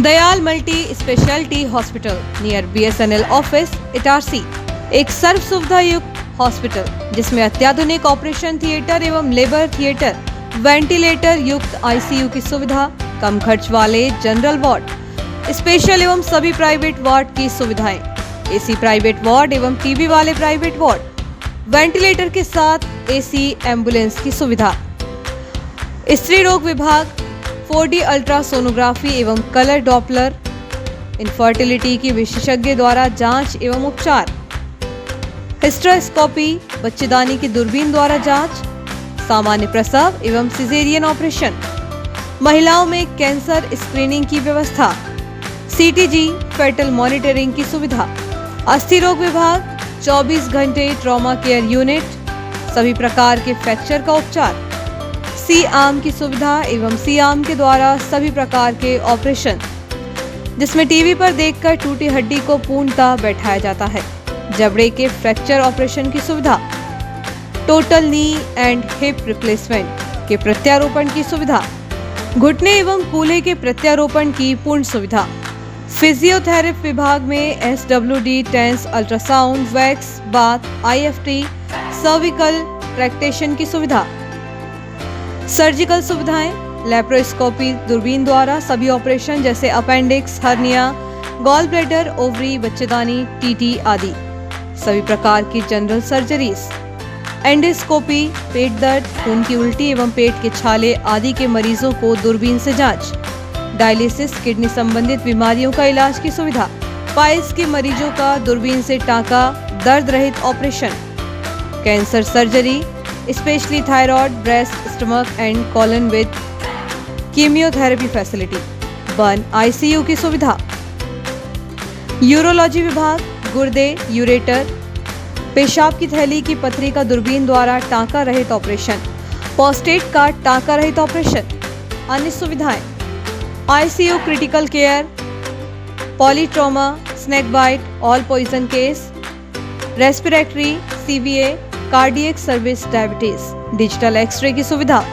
Dayal multi speciality hospital near BSNL office Itarsi, एक सर्व सुविधा युक्त हॉस्पिटल जिसमें अत्याधुनिक ऑपरेशन थिएटर एवं लेबर थिएटर, वेंटिलेटर युक्त ICU की सुविधा, कम खर्च वाले जनरल वार्ड, स्पेशल एवं सभी प्राइवेट वार्ड की सुविधाएं, AC प्राइवेट वार्ड एवं TB वाले प्राइवेट वार्ड, वेंटिलेटर के साथ AC एम्बुलेंस की सुविधा, स्त्री रोग विभाग, 4D अल्ट्रासोनोग्राफी एवं कलर डॉपलर, इनफर्टिलिटी की विशेषज्ञ द्वारा जांच एवं उपचार, हिस्टेरोस्कोपी, बच्चेदानी की दूरबीन द्वारा जांच, सामान्य प्रसव एवं सिजेरियन ऑपरेशन, महिलाओं में कैंसर स्क्रीनिंग की व्यवस्था, CTG फेटल मॉनिटरिंग की सुविधा, अस्थि रोग विभाग, 24 घंटे ट्रॉमा केयर यूनिट, सभी प्रकार के फ्रैक्चर का उपचार, सी आर्म की सुविधा एवं सी आर्म के द्वारा सभी प्रकार के ऑपरेशन, जिसमें टीवी पर देखकर टूटी हड्डी को पूर्णतः बैठाया जाता है। जबड़े के फ्रैक्चर ऑपरेशन की सुविधा, total knee and hip replacement के प्रत्यारोपण की सुविधा, घुटने एवं कूल्हे के प्रत्यारोपण की पूर्ण सुविधा, फिजियोथेरेपी विभाग में SWD, TENS, ultrasound, wax, bath, IFT, cervical traction की सुविधा, सर्जिकल सुविधाएं, लेप्रोस्कोपी दूरबीन द्वारा सभी ऑपरेशन जैसे appendix, hernia, gall bladder, ovary, बच्चेदानी, TT आदि, सभी प्रकार की जनरल सर्जरीज, एंडोस्कोपी, पेट दर्द, खून की उल्टी एवं पेट के छाले आदि के मरीजों को दूरबीन से जांच, डायलिसिस, किडनी संबंधित बीमारियों का इलाज की सुविधा, पाइल्स के मरीजों का दूरबीन से टांका, दर्द रहित operation, cancer surgery, specially thyroid, breast, stomach and colon with chemotherapy facility, burn ICU की सुविधा, यूरोलॉजी विभाग, गुर्दे, यूरेटर, पेशाब की थैली की पथरी का दूरबीन द्वारा टांका रहित ऑपरेशन, प्रोस्टेट का टांका रहित ऑपरेशन, अन्य सुविधाएं, ICU critical care, polytrauma, snake bite, all poison case, respiratory, CVA, cardiac service, diabetes, digital x ray की सुविधा,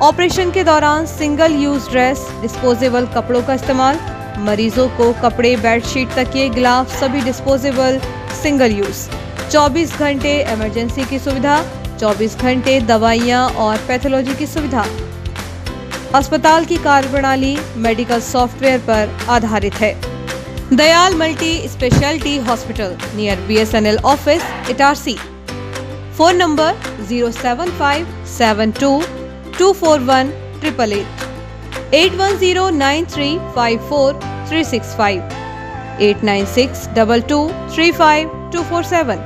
ऑपरेशन के दौरान सिंगल यूज ड्रेस, डिस्पोजेबल कपड़ों का इस्तेमाल, मरीजों को कपड़े, बेडशीट, तकिए, ग्लाव सभी डिस्पोजेबल सिंगल यूज, 24 घंटे इमरजेंसी की सुविधा, 24 घंटे दवाइयाँ और पैथोलॉजी की सुविधा। अस्पताल की कार्यप्रणाली मेडिकल सॉफ्टवेयर पर आधारित है। Dayal multi speciality hospital near BSNL office, Itarsi. Phone number 07572241888, 8109354365, 8962235247,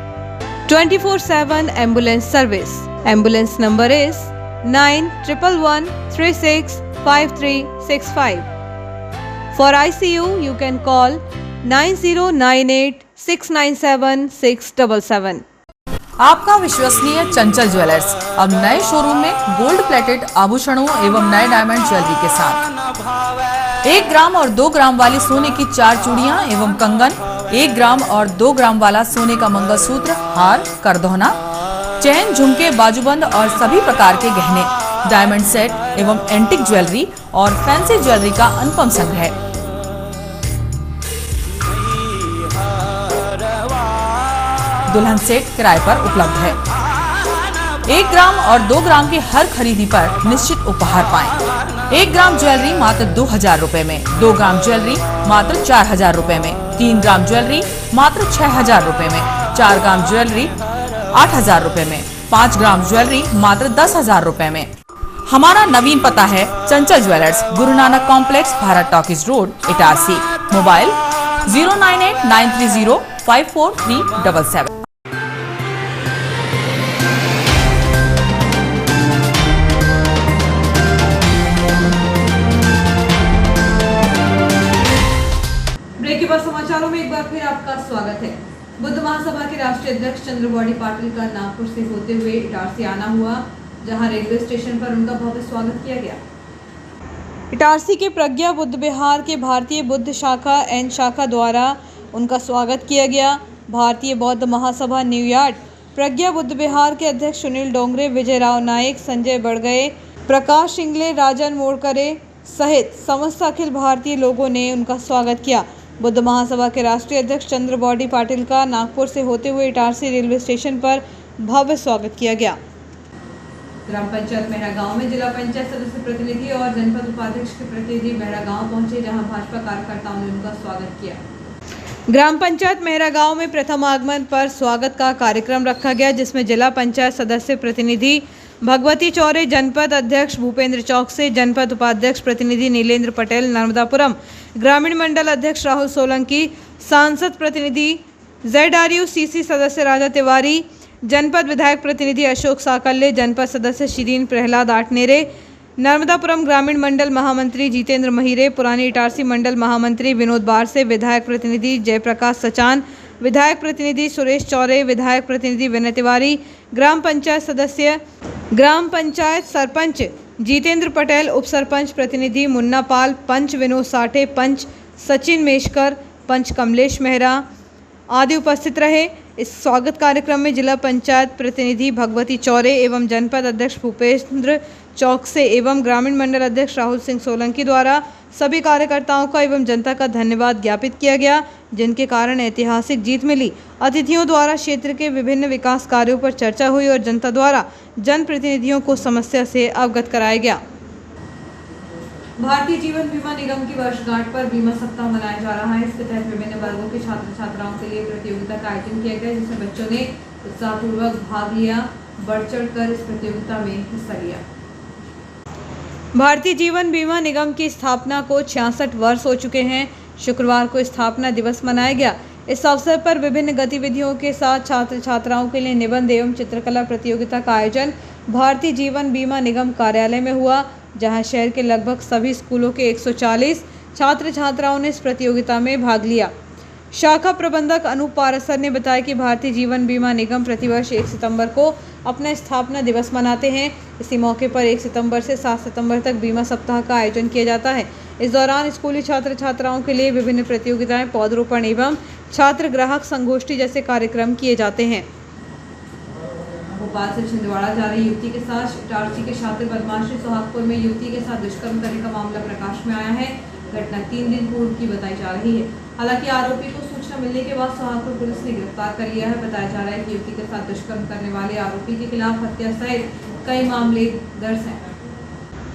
24/7 ambulance service. Ambulance number is 9111365365. For ICU, you can call 9098697677. आपका विश्वसनीय चंचल ज्वेलर्स अब नए शोरूम में गोल्ड प्लेटेड आभूषणों एवं नए डायमंड ज्वेलरी के साथ 1 ग्राम और 2 ग्राम वाली सोने की 4 चूड़ियां एवं कंगन, 1 ग्राम और 2 ग्राम वाला सोने का मंगलसूत्र, हार, करदोहना, चैन, झुमके, बाजूबंद और सभी प्रकार के गहने, डायमंड सेट एवं एंटिक ज्वेलरी और फैंसी ज्वेलरी का अनुपम संग्रह। दुल्हन सेट किराए पर उपलब्ध है। 1 ग्राम और 2 ग्राम की हर खरीदी पर निश्चित उपहार पाएं। 1 ग्राम ज्वेलरी मात्र 2000 रुपए में, 2 ग्राम ज्वेलरी मात्र 4000 रुपए में, 3 ग्राम ज्वेलरी मात्र 6000 रुपए में, 4 ग्राम ज्वेलरी 8000 रुपए में, 5 ग्राम ज्वेलरी मात्र 10000 रुपए में। हमारा नवीन पता है Chanchal jewellers, Guru Nanak complex, Bharat talkies road, Itarsi. Mobile 09893054377। Break के बाद समाचारों में एक बार फिर आपका स्वागत है। बुद्ध महासभा के राष्ट्रीय अध्यक्ष चंद्रबॉडी पाटिल का नागपुर से होते हुए इटारसी आना हुआ, जहां रेलवे स्टेशन पर उनका भव्य स्वागत किया गया। इटारसी के प्रज्ञा बुद्ध विहार के भारतीय बुद्ध शाखा एन शाखा द्वारा उनका स्वागत किया गया। भारतीय बौद्ध महासभा न्यूयॉर्क प्रज्ञा बुद्ध विहार के अध्यक्ष सुनील डोंगरे, विजय राव नायक, संजय बड़गए, प्रकाश सिंगले, राजन मोड़करे सहित समस्त अखिल भारतीय लोगों ने उनका स्वागत किया। बुद्ध महासभा के राष्ट्रीय अध्यक्ष चंद्रबॉडी पाटिल का नागपुर से होते हुए इटारसी रेलवे स्टेशन पर भव्य स्वागत किया गया। ग्राम पंचायत मेहरा गांव में जिला पंचायत सदस्य प्रतिनिधि और जनपद उपाध्यक्ष के प्रतिनिधि मेहरा गांव पहुंचे, जहां भाजपा कार्यकर्ताओं ने उनका स्वागत किया। ग्राम पंचायत मेहरा गांव में प्रथम आगमन पर स्वागत का कार्यक्रम रखा गया, जिसमें जिला पंचायत सदस्य प्रतिनिधि भगवती चौरे, जनपद अध्यक्ष भूपेंद्र चौक से, जनपद उपाध्यक्ष प्रतिनिधि नीलेंद्र पटेल, नर्मदापुरम ग्रामीण मंडल अध्यक्ष राहुल सोलंकी, सांसद प्रतिनिधि ZRUCC सदस्य राजा तिवारी, जनपद विधायक प्रतिनिधि अशोक साकल्य, जनपद सदस्य शिरीन प्रहलाद आटनेरे, नर्मदापुरम ग्रामीण मंडल महामंत्री जितेंद्र महिरे, पुरानी इटारसी मंडल महामंत्री विनोद बारसे, विधायक प्रतिनिधि जयप्रकाश सचान, विधायक प्रतिनिधि सुरेश चौरे, विधायक प्रतिनिधि विनय तिवारी, ग्राम पंचायत सदस्य, ग्राम पंचायत सरपंच जितेंद्र पटेल, उप सरपंच प्रतिनिधि मुन्ना पाल, पंच विनोद साठे, पंच सचिन मेशकर, पंच कमलेश मेहरा आदि उपस्थित रहे। इस स्वागत कार्यक्रम में जिला पंचायत प्रतिनिधि भगवती चौरे एवं जनपद अध्यक्ष भूपेंद्र चौकसे एवं ग्रामीण मंडल अध्यक्ष राहुल सिंह सोलंकी द्वारा सभी कार्यकर्ताओं का एवं जनता का धन्यवाद ज्ञापित किया गया, जिनके कारण ऐतिहासिक जीत मिली। अतिथियों द्वारा क्षेत्र के विभिन्न विकास कार्यों पर चर्चा हुई और जनता द्वारा जनप्रतिनिधियों को समस्या से अवगत कराया गया। भारतीय जीवन बीमा निगम की वर्षगांठ पर बीमा सप्ताह मनाया जा रहा है। इसके तहत विभिन्न वर्गों के छात्र छात्राओं के लिए प्रतियोगिता का आयोजन किया गया, जिसमें बच्चों ने उत्साहपूर्वक भाग लिया, बढ़ चढ़कर इस प्रतियोगिता में हिस्सा लिया। भारतीय जीवन बीमा निगम की स्थापना को 66 वर्ष हो चुके हैं। शुक्रवार को स्थापना दिवस मनाया गया। इस अवसर पर विभिन्न गतिविधियों के साथ छात्र छात्राओं के लिए निबंध एवं चित्रकला प्रतियोगिता का आयोजन भारतीय जीवन बीमा निगम कार्यालय में हुआ, जहां शहर के लगभग सभी स्कूलों के 140 छात्र छात्राओं ने इस प्रतियोगिता में भाग लिया। शाखा प्रबंधक अनूप पारसर ने बताया कि भारतीय जीवन बीमा निगम प्रतिवर्ष 1 सितंबर को अपना स्थापना दिवस मनाते हैं। इसी मौके पर 1 सितंबर से 7 सितंबर तक बीमा सप्ताह का आयोजन किया जाता है। इस दौरान स्कूली छात्र छात्राओं के लिए विभिन्न प्रतियोगिताएं, पौधरोपण एवं छात्र ग्राहक संगोष्ठी जैसे कार्यक्रम किए जाते हैं। भोपाल से छिंदवाड़ा जा रही युवती के साथ इटारसी के छात्र बदमाशी, सोहागपुर में युवती के साथ दुष्कर्म करने का मामला प्रकाश में आया है। घटना 3 दिन पूर्व की बताई जा रही है। हालांकि आरोपी को सूचना मिलने के बाद सोहागपुर पुलिस ने गिरफ्तार कर लिया है। बताया जा रहा है कि युवती के साथ दुष्कर्म करने वाले आरोपी के खिलाफ हत्या सहित कई मामले दर्ज हैं।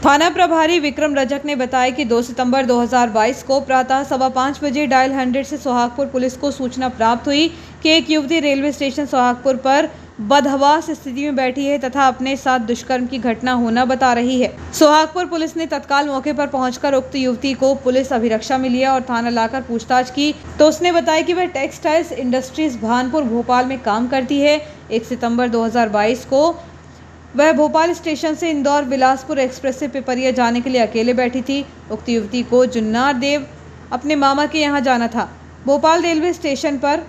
थाना प्रभारी विक्रम रजक ने बताया कि 2 सितंबर 2022 को प्रातः 5:15 बजे डायल 100 से सोहागपुर पुलिस को सूचना प्राप्त हुई कि एक युवती रेलवे स्टेशन सोहागपुर पर बदहवास स्थिति में बैठी है तथा अपने साथ दुष्कर्म की घटना होना बता रही है। सोहागपुर पुलिस ने तत्काल मौके पर पहुंचकर उक्त युवती को पुलिस अभिरक्षा में लिया और थाना लाकर पूछताछ की तो उसने बताया कि वह टेक्सटाइल्स इंडस्ट्रीज भानपुर भोपाल में काम करती है। 1 सितंबर 2022 को वह भोपाल स्टेशन से इंदौर बिलासपुर एक्सप्रेस से पिपरिया जाने के लिए अकेले बैठी थी। उक्त युवती को जुन्नार देव अपने मामा के यहाँ जाना था। भोपाल रेलवे स्टेशन पर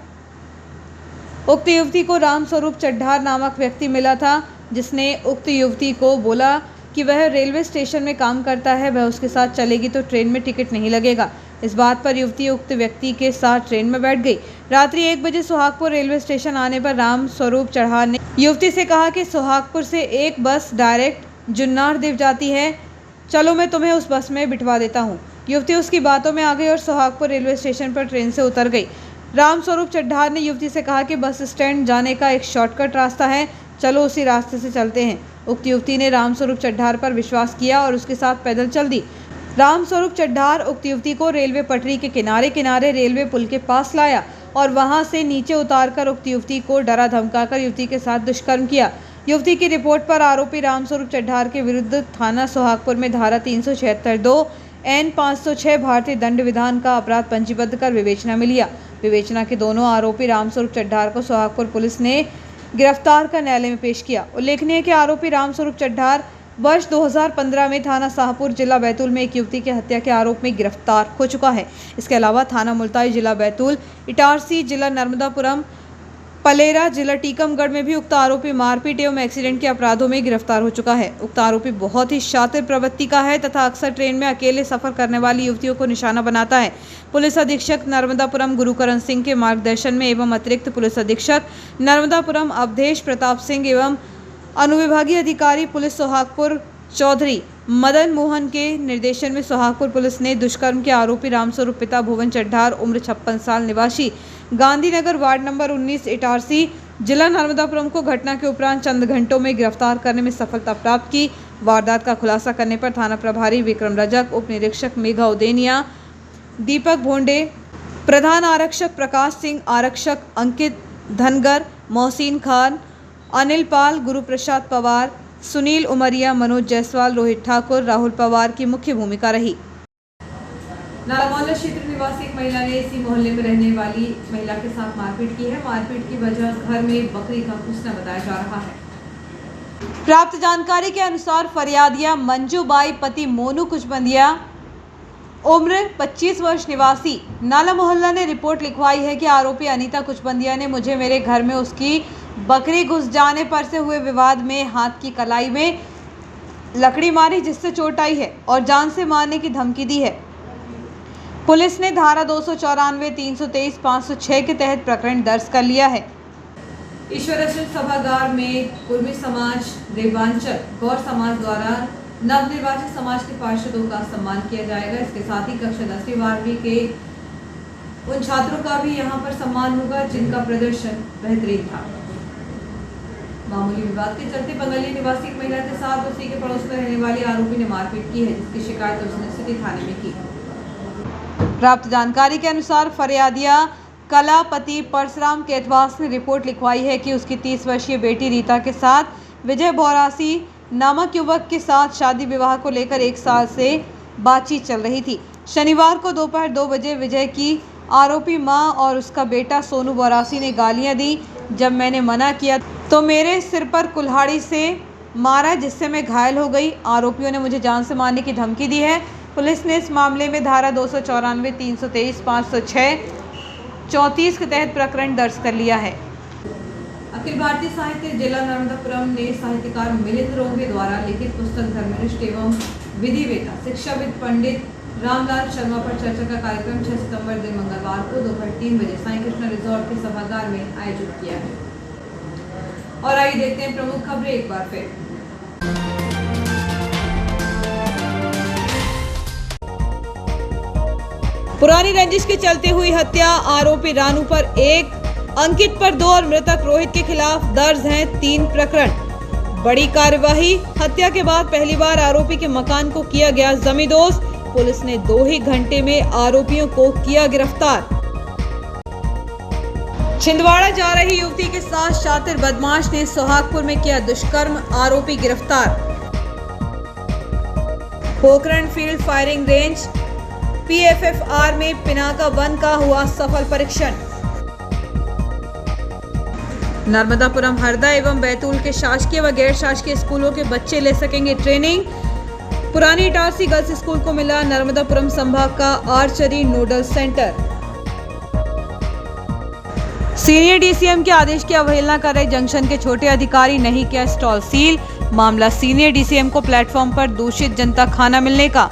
उक्त युवती को राम स्वरूप चड्ढार नामक व्यक्ति मिला था, जिसने उक्त युवती को बोला कि वह रेलवे स्टेशन में काम करता है, वह उसके साथ चलेगी तो ट्रेन में टिकट नहीं लगेगा। इस बात पर युवती उक्त व्यक्ति के साथ ट्रेन में बैठ गई। रात्रि 1 बजे सोहागपुर रेलवे स्टेशन आने पर राम स्वरूप चढ़ार ने युवती से कहा कि सोहागपुर से एक बस डायरेक्ट जुन्नार देव जाती है, चलो मैं तुम्हें उस बस में बिठवा देता हूँ। युवती उसकी बातों में आ गई और सोहागपुर रेलवे स्टेशन पर ट्रेन से उतर गई। राम स्वरूप चड्ढार ने युवती से कहा कि बस स्टैंड जाने का एक शॉर्टकट रास्ता है, चलो उसी रास्ते से चलते हैं। उक्त युवती ने राम स्वरूप चड्ढार पर विश्वास किया और उसके साथ पैदल चल दी। राम स्वरूप चड्ढार उक्त युवती को रेलवे पटरी के किनारे किनारे रेलवे पुल के पास लाया और वहां से नीचे उतारकर उक्त युवती को डरा धमकाकर युवती के साथ दुष्कर्म किया। युवती की रिपोर्ट पर आरोपी राम स्वरूप चड्ढार के विरुद्ध थाना सोहागपुर में धारा 376(2) N 506 भारतीय दंड विधान का अपराध पंजीबद्ध कर विवेचना में लिया। विवेचना के दोनों आरोपी राम स्वरूप चड्ढार को सोहागपुर पुलिस ने गिरफ्तार कर न्यायालय में पेश किया। उल्लेखनीय है कि आरोपी राम स्वरूप चड्ढार वर्ष 2015 में थाना शाहपुर जिला बैतूल में एक युवती की हत्या के आरोप में गिरफ्तार हो चुका है। इसके अलावा थाना मुल्ताई जिला बैतूल, इटारसी जिला नर्मदापुरम, पलेरा जिला टीकमगढ़ में भी उक्त आरोपी मारपीट एवं एक्सीडेंट के अपराधों में गिरफ्तार हो चुका है। उक्त आरोपी बहुत ही शातिर प्रवृत्ति का है तथा अक्सर ट्रेन में अकेले सफर करने वाली युवतियों को निशाना बनाता है। पुलिस अधीक्षक नर्मदापुरम गुरुकरण सिंह के मार्गदर्शन में एवं अतिरिक्त पुलिस अधीक्षक नर्मदापुरम अवधेश प्रताप सिंह एवं अनुविभागीय अधिकारी पुलिस सोहागपुर चौधरी मदन मोहन के निर्देशन में सोहागपुर पुलिस ने दुष्कर्म के आरोपी रामस्वरूप पिता भुवन चड्ढार उम्र 56 साल निवासी गांधीनगर वार्ड नंबर 19 इटारसी जिला नर्मदापुरम को घटना के उपरांत चंद घंटों में गिरफ्तार करने में सफलता प्राप्त की। वारदात का खुलासा करने पर थाना प्रभारी विक्रम रजक, उप निरीक्षक मेघा उदेनिया, दीपक भोंडे, प्रधान आरक्षक प्रकाश सिंह, आरक्षक अंकित धनगर, मोहसिन खान, अनिल पाल, गुरु प्रसाद पवार, सुनील उमरिया, मनोज जायसवाल, रोहित ठाकुर, राहुल पवार की मुख्य भूमिका रही। नाला मोहल्ला क्षेत्र निवासी एक महिला ने इसी मोहल्ले में रहने वाली महिला के साथ मारपीट की है। मारपीट की वजह घर में बकरी का घुसना बताया जा रहा है। प्राप्त जानकारी के अनुसार फरियादिया मंजूबाई पति मोनू कुचबंदिया उम्र 25 वर्ष निवासी नाला मोहल्ला ने रिपोर्ट लिखवाई है कि आरोपी अनीता कुचबंदिया ने मुझे मेरे घर में उसकी बकरी घुस जाने पर से हुए विवाद में हाथ की कलाई में लकड़ी मारी, जिससे चोट आई है और जान से मारने की धमकी दी है। पुलिस ने धारा 294, 323, 506 के तहत प्रकरण दर्ज कर लिया है। ईश्वराश्रम सभागार में कुर्मी समाज, देवांचल गौर समाज द्वारा नवनिर्वाचित समाज के पार्षदों का सम्मान किया जाएगा। इसके साथ ही कक्षा 10वीं 12वीं के उन छात्रों का भी यहां पर सम्मान होगा जिनका प्रदर्शन बेहतरीन था। मामूली विवाद के चलते बंगली निवासी एक महिला के साथ उसी के पड़ोस में रहने वाली आरोपी ने मारपीट की है, जिसकी शिकायत उसने सिटी थाने में की। प्राप्त जानकारी के अनुसार फरियादिया कलापति परशुराम केतवास ने रिपोर्ट लिखवाई है कि उसकी 30 वर्षीय बेटी रीता के साथ विजय बोरासी नामक युवक के साथ शादी विवाह को लेकर 1 साल से बातचीत चल रही थी। शनिवार को दोपहर 2 बजे विजय की आरोपी मां और उसका बेटा सोनू बोरासी ने गालियां दी। जब मैंने मना किया तो मेरे सिर पर कुल्हाड़ी से मारा, जिससे मैं घायल हो गई। आरोपियों ने मुझे जान से मारने की धमकी दी है। पुलिस ने इस मामले में धारा 294, 323, 506, 34 के तहत प्रकरण दर्ज कर लिया है। अखिल भारतीय साहित्य जिला नर्मदापुरम ने साहित्यकार मिलिंद रोंगे द्वारा लिखित पुस्तक धर्मनिष्ठ एवं विधिवेता शिक्षाविद पंडित रामलाल शर्मा पर चर्चा का कार्यक्रम 6 सितंबर दिन मंगलवार को दोपहर 3 बजे साईं कृष्णा रिजॉर्ट के सभागार में आयोजित किया है। और आइए देखते हैं प्रमुख खबरें एक बार फिर। पुरानी रंजिश के चलते हुई हत्या, आरोपी रानू पर 1, अंकित पर 2 और मृतक रोहित के खिलाफ दर्ज हैं 3 प्रकरण। बड़ी कार्यवाही, हत्या के बाद पहली बार आरोपी के मकान को किया गया जमींदोज। पुलिस ने 2 ही घंटे में आरोपियों को किया गिरफ्तार। छिंदवाड़ा जा रही युवती के साथ शातिर बदमाश ने सोहागपुर में किया दुष्कर्म, आरोपी गिरफ्तार। Pokhran field firing range PFFR में पिनाका 1 का हुआ सफल परीक्षण। नर्मदापुरम, हरदा एवं बैतूल के शासकीय व गैर शासकीय स्कूलों के बच्चे ले सकेंगे ट्रेनिंग। पुरानी इटारसी गर्ल्स स्कूल को मिला नर्मदापुरम संभाग का archery nodal centre. Senior DCM के आदेश की अवहेलना कर रहे जंक्शन के छोटे अधिकारी, नहीं किया स्टॉल सील। मामला सीनियर DCM को प्लेटफॉर्म पर दूषित जनता खाना मिलने का।